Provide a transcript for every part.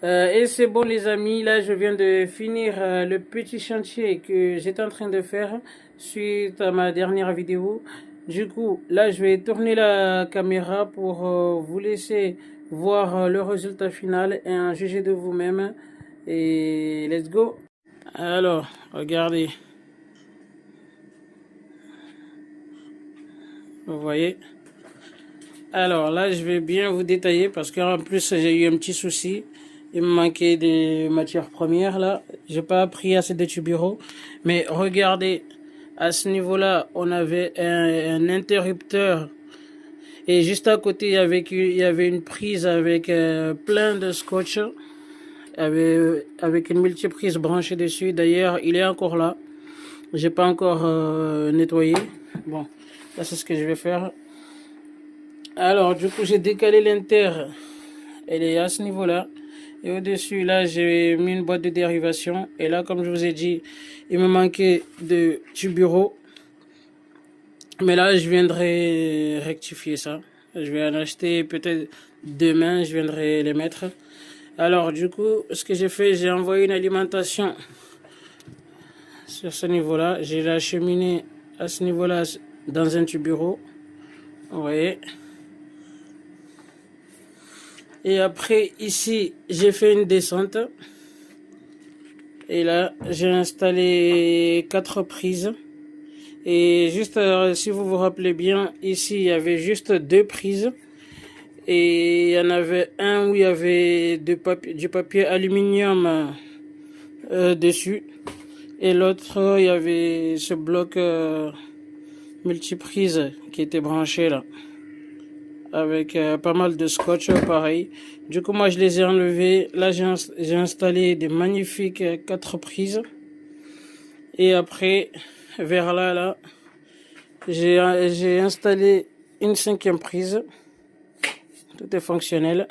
Et c'est bon les amis, là je viens de finir le petit chantier que j'étais en train de faire suite à ma dernière vidéo. Du coup, là je vais tourner la caméra pour vous laisser voir le résultat final et en juger de vous-même. Et let's go. Alors, regardez, vous voyez. Alors là, je vais bien vous détailler parce qu'en plus, j'ai eu un petit souci. Il me manquait des matières premières là. J'ai pas pris assez de tubéraux. Mais regardez, à ce niveau-là, on avait un interrupteur. Et juste à côté, il y avait une prise avec plein de scotch. Avec une multiprise branchée dessus. D'ailleurs, il est encore là. J'ai pas encore nettoyé. Bon, là c'est ce que je vais faire. Alors, du coup, j'ai décalé l'inter. Elle est à ce niveau-là. Et au-dessus, là, j'ai mis une boîte de dérivation. Et là, comme je vous ai dit, il me manquait de tubéraux. Mais là, je viendrai rectifier ça. Je vais en acheter peut-être demain. Je viendrai les mettre. Alors, du coup, ce que j'ai fait, j'ai envoyé une alimentation sur ce niveau-là. J'ai la cheminée à ce niveau-là dans un tubéro. Vous voyez. Et après, ici, j'ai fait une descente. Et là, j'ai installé 4 prises. Et juste, si vous vous rappelez bien, ici, il y avait juste 2 prises. Et il y en avait un où il y avait du papier aluminium dessus. Et l'autre, il y avait ce bloc multiprise qui était branché là. Avec pas mal de scotch pareil. Du coup, moi, je les ai enlevés. Là, j'ai installé des magnifiques 4 prises. Et après, vers là, j'ai installé une 5e prise. Tout est fonctionnel.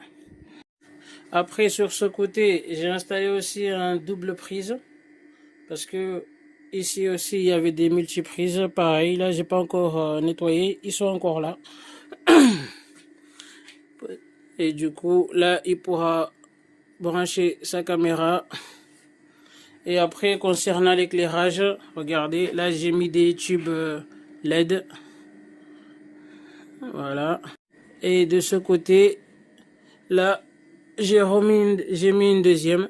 Après, sur ce côté, j'ai installé aussi un double prise. Parce que ici aussi, il y avait des multiprises. Pareil, là, j'ai pas encore nettoyé. Ils sont encore là. Et du coup, là, il pourra brancher sa caméra. Et après, concernant l'éclairage, regardez, là, j'ai mis des tubes LED. Voilà. Et de ce côté, là, j'ai mis une deuxième.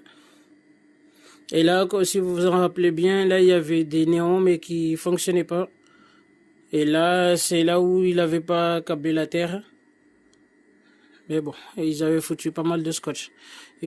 Et là, si vous vous en rappelez bien, là, il y avait des néons, mais qui fonctionnaient pas. Et là, c'est là où il n'avait pas câblé la terre. Mais bon, ils avaient foutu pas mal de scotch.